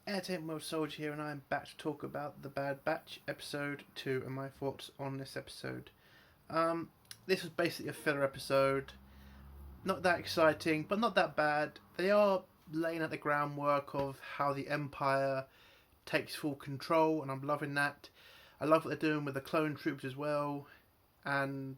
Entertainment World Soldier here, and I'm back to talk about The Bad Batch, episode 2, and my thoughts on this episode. Um, this was basically a filler episode. Not that exciting, but not that bad. They are laying out the groundwork of how the Empire takes full control, and I'm loving that. I love what they're doing with the clone troops as well, and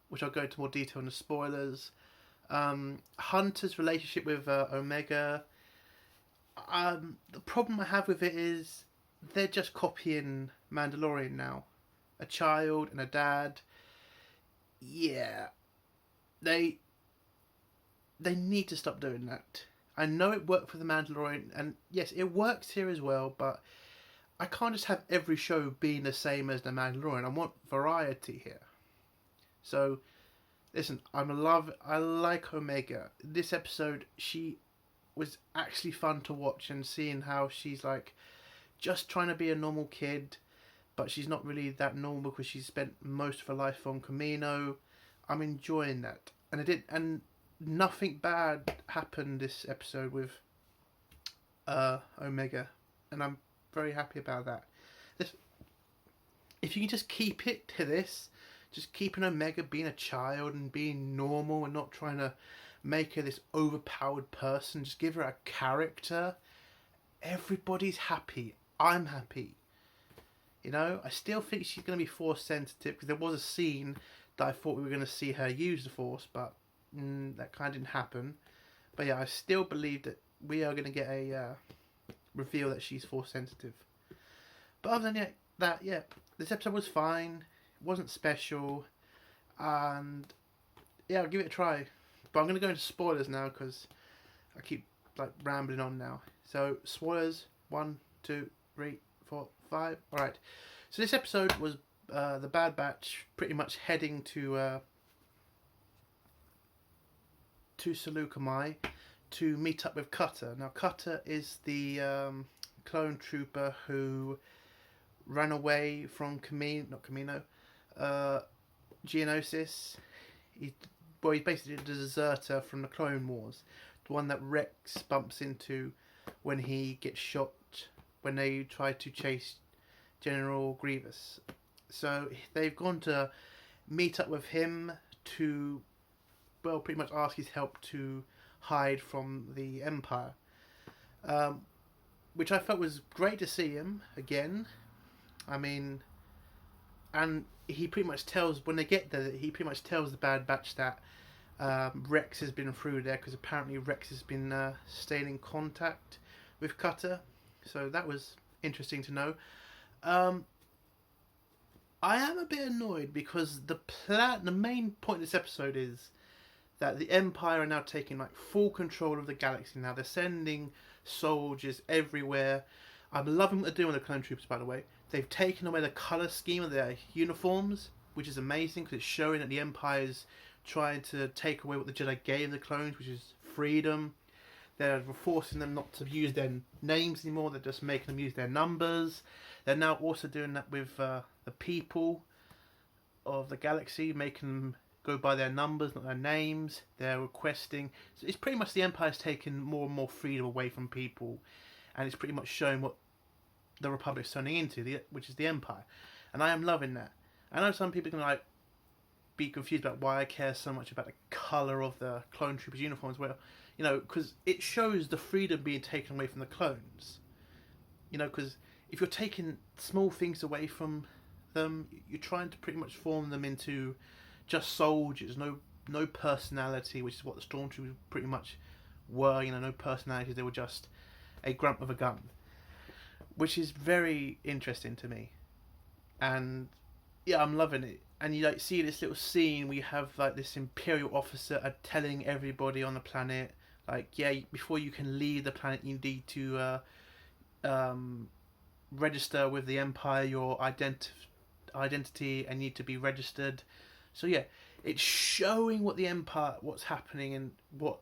which I'll go into more detail in the spoilers. Hunter's relationship with Omega. The problem I have with it is they're just copying Mandalorian now. A child and a dad. Yeah, they they need to stop doing that. I know it worked for the Mandalorian, and yes, it works here as well. But I can't just have every show being the same as the Mandalorian. I want variety here. So listen, I like Omega. This episode, she was actually fun to watch and seeing how she's like just trying to be a normal kid, but she's not really that normal because she's spent most of her life on Camino. I'm enjoying that, and nothing bad happened this episode with Omega, and I'm very happy about that. This, if you can just keep it to this, just keeping Omega being a child and being normal and not trying to make her this overpowered person, just give her a character. Everybody's happy. I'm happy. I still think she's going to be force sensitive because there was a scene that I thought we were going to see her use the force, but that kind of didn't happen. But yeah, I still believe that we are going to get a reveal that she's force sensitive. But other than that, yeah, this episode was fine. It wasn't special, and yeah, I'll give it a try. But I'm going to go into spoilers now because I keep like rambling on now. So spoilers, 1, 2, 3, 4, 5. All right. So this episode was the Bad Batch pretty much heading to Saleucami to meet up with Cutter. Now Cutter is the clone trooper who ran away from Geonosis. He's basically a deserter from the Clone Wars, the one that Rex bumps into when he gets shot when they try to chase General Grievous. So they've gone to meet up with him to, well, pretty much ask his help to hide from the Empire. Which I felt was great to see him again. I mean, and he pretty much tells, when they get there, he pretty much tells the Bad Batch that Rex has been through there because apparently Rex has been staying in contact with Cutter. So that was interesting to know. I am a bit annoyed because the main point of this episode is that the Empire are now taking like full control of the galaxy. Now they're sending soldiers everywhere. I'm loving what they're doing with the clone troopers, by the way. They've taken away the color scheme of their uniforms, which is amazing because it's showing that the Empire's trying to take away what the Jedi gave the clones, which is freedom. They're forcing them not to use their names anymore. They're just making them use their numbers. They're now also doing that with the people of the galaxy, making them go by their numbers, not their names. They're requesting. So it's pretty much the Empire's taken more and more freedom away from people, and it's pretty much showing what the Republic's turning into, which is the Empire. And I am loving that. I know some people can like be confused about why I care so much about the colour of the clone troopers' uniforms. Well, because it shows the freedom being taken away from the clones. Because if you're taking small things away from them, you're trying to pretty much form them into just soldiers, no personality, which is what the stormtroopers pretty much were. No personality. They were just a grunt with a gun, which is very interesting to me. And yeah, I'm loving it. And you like see this little scene we have like this Imperial officer telling everybody on the planet, like, yeah, before you can leave the planet, you need to register with the Empire your identity and need to be registered. So yeah, it's showing what the Empire, what's happening, and what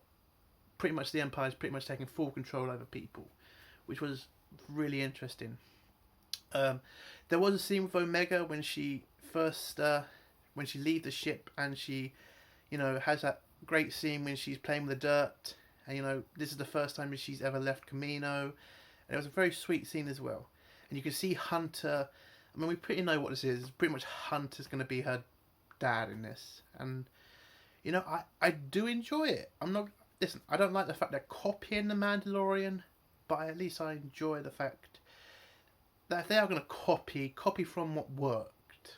pretty much the Empire is pretty much taking full control over people, which was really interesting. There was a scene with Omega when she first when she leaves the ship, and she has that great scene when she's playing with the dirt, and this is the first time she's ever left Camino, And it was a very sweet scene as well. And you can see Hunter. I mean, we pretty know what this is. Pretty much Hunter's going to be her dad in this. And, you know, I do enjoy it. I'm not... Listen, I don't like the fact they're copying The Mandalorian, but at least I enjoy the fact that if they are going to copy from what worked.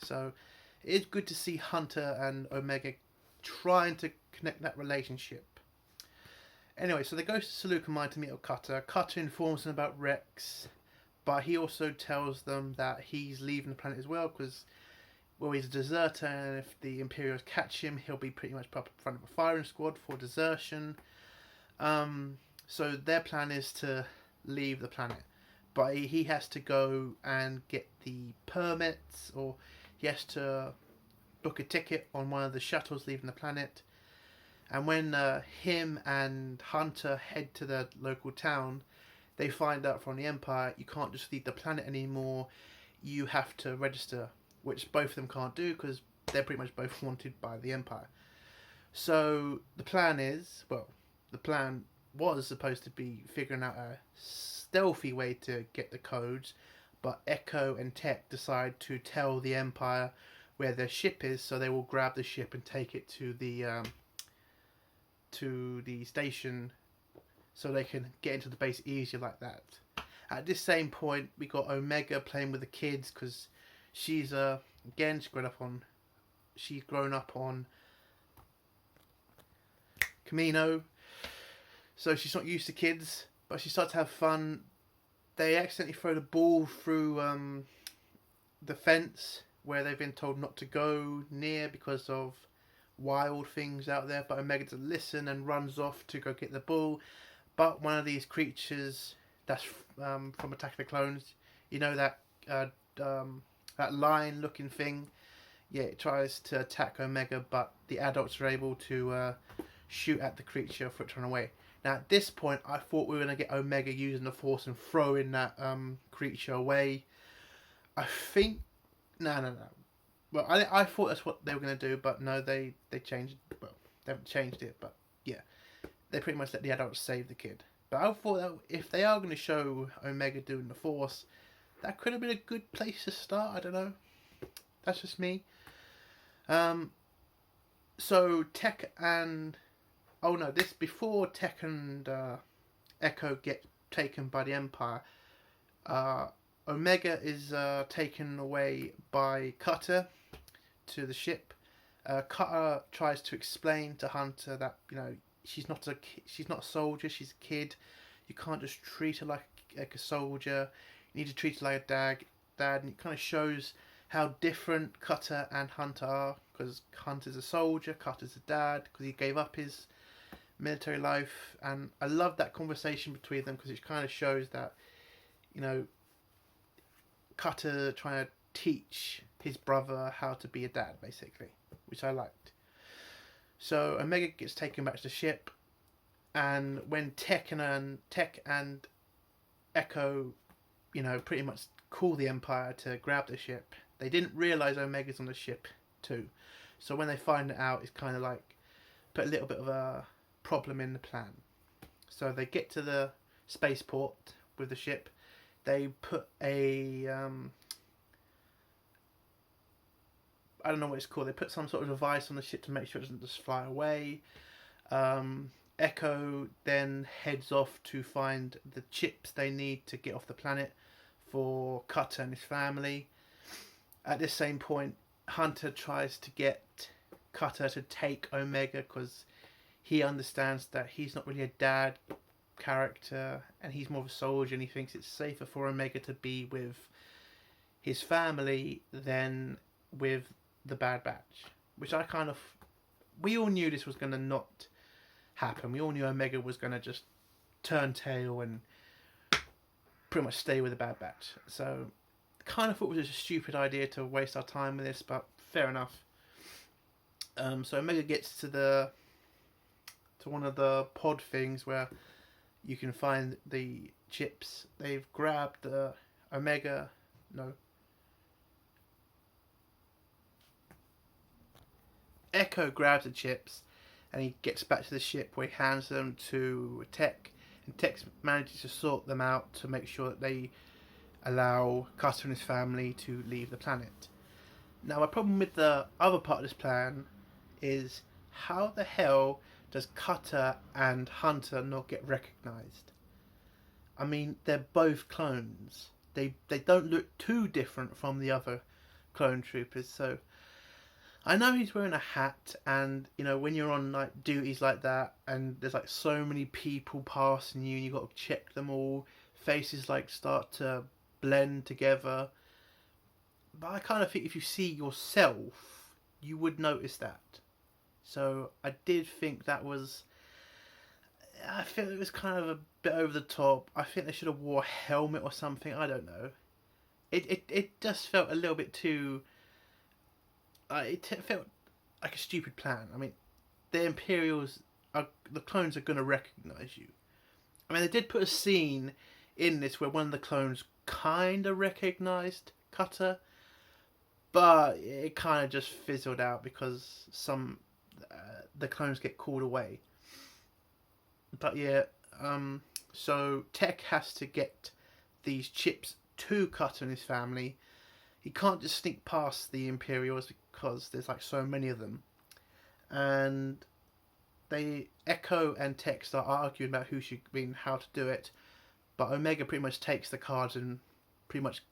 So, it is good to see Hunter and Omega trying to connect that relationship. Anyway, so they go to Saleucamine to meet up Cutter. Cutter informs them about Rex, but he also tells them that he's leaving the planet as well because, well, he's a deserter, and if the Imperials catch him, he'll be pretty much put up in front of a firing squad for desertion. So their plan is to leave the planet, but he has to go and get the permits, or he has to book a ticket on one of the shuttles leaving the planet. And when him and Hunter head to the local town, they find out from the Empire you can't just leave the planet anymore. You have to register, which both of them can't do because they're pretty much both wanted by the Empire. So the plan was supposed to be figuring out a stealthy way to get the codes, but Echo and Tech decide to tell the Empire where their ship is, so they will grab the ship and take it to the station so they can get into the base easier like that. At this same point, we got Omega playing with the kids because she's grown up on Kamino, so she's not used to kids, but she starts to have fun. They accidentally throw the ball through the fence where they've been told not to go near because of wild things out there, but Omega doesn't listen and runs off to go get the ball. But one of these creatures that's from Attack of the Clones, you know, that lion looking thing, yeah, it tries to attack Omega, but the adults are able to shoot at the creature for it to run away. Now at this point I thought we were going to get Omega using the Force and throwing that creature away. I think no. Well, I thought that's what they were going to do, but no, they changed. Well, they haven't changed it, but yeah, they pretty much let the adults save the kid. But I thought that if they are going to show Omega doing the Force, that could have been a good place to start. I don't know. That's just me. So Tech and before Tech and Echo get taken by the Empire, Omega is taken away by Cutter to the ship. Cutter tries to explain to Hunter that, you know, she's not a soldier, she's a kid. You can't just treat her like a soldier. You need to treat her like a dad. And it kind of shows how different Cutter and Hunter are, because Hunter's a soldier, Cutter's a dad, because he gave up his military life. And I love that conversation between them because it kind of shows that, you know, Cutter trying to teach his brother how to be a dad, basically, which I liked. So Omega gets taken back to the ship, and when Tech and Echo, you know, pretty much call the Empire to grab the ship, they didn't realise Omega's on the ship too. So when they find it out, it's kind of like put a little bit of a problem in the plan. So they get to the spaceport with the ship. They put a I don't know what it's called. They put some sort of device on the ship to make sure it doesn't just fly away. Echo then heads off to find the chips they need to get off the planet for Cutter and his family. At this same point, Hunter tries to get Cutter to take Omega because he understands that he's not really a dad character and he's more of a soldier, and he thinks it's safer for Omega to be with his family than with the Bad Batch, which we all knew this was going to not happen. We all knew Omega was going to just turn tail and pretty much stay with the Bad Batch. So kind of thought it was just a stupid idea to waste our time with this, but fair enough. So Omega gets to one of the pod things where you can find the chips. They've grabbed Echo grabs the chips and he gets back to the ship where he hands them to Tech, And Tex manages to sort them out to make sure that they allow Cutter and his family to leave the planet. Now, my problem with the other part of this plan is how the hell does Cutter and Hunter not get recognised? I mean, they're both clones. They don't look too different from the other clone troopers, so I know he's wearing a hat, and you know, when you're on like duties like that and there's like so many people passing you and you got to check them all, faces like start to blend together. But I kind of think if you see yourself, you would notice that. So I did think that was. I feel it was kind of a bit over the top. I think they should have wore a helmet or something. I don't know. It just felt a little bit too. It felt like a stupid plan. I mean, the Imperials the clones are going to recognise you. I mean, they did put a scene in this where one of the clones kind of recognised Cutter, but it kind of just fizzled out because the clones get called away. But yeah, so Tech has to get these chips to Cutter and his family. He can't just sneak past the Imperials because there's like so many of them. And Echo and Tech start arguing about how to do it. But Omega pretty much takes the cards and pretty much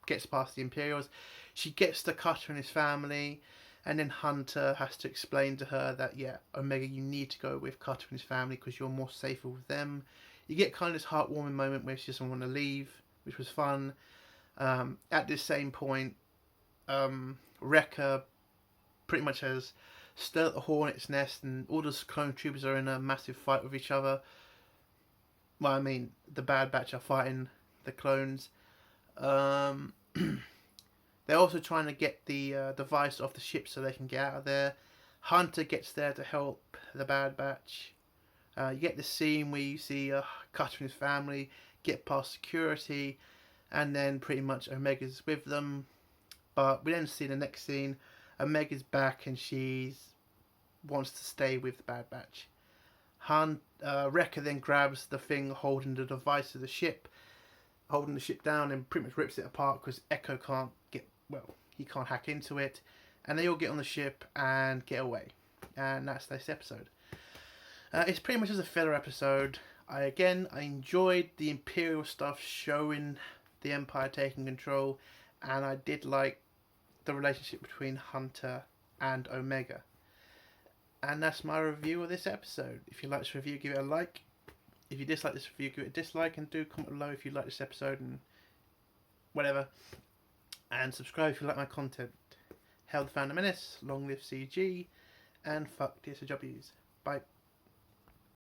gets past the Imperials. She gets to Cutter and his family. And then Hunter has to explain to her that, yeah, Omega, you need to go with Cutter and his family because you're more safer with them. You get kind of this heartwarming moment where she doesn't want to leave, which was fun. At this same point, Wrecker pretty much has stirred up the hornet's nest and all the clone troopers are in a massive fight with each other. Well, I mean, the Bad Batch are fighting the clones. They're also trying to get the device off the ship so they can get out of there. Hunter gets there to help the Bad Batch. You get the scene where you see Cutter and his family get past security, and then pretty much Omega's with them. But we then see the next scene. Omega's back and she wants to stay with the Bad Batch. Wrecker then grabs the thing holding the device of the ship, holding the ship down, and pretty much rips it apart because Echo can't he can't hack into it, and they all get on the ship and get away, and that's this episode. It's pretty much just a filler episode. I enjoyed the Imperial stuff showing the Empire taking control, and I did like the relationship between Hunter and Omega. And that's my review of this episode. If you like this review, give it a like. If you dislike this review, give it a dislike, and do comment below if you like this episode and whatever. And subscribe if you like my content. Hail the Phantom Menace, long live CG, and fuck DSOWs. Bye.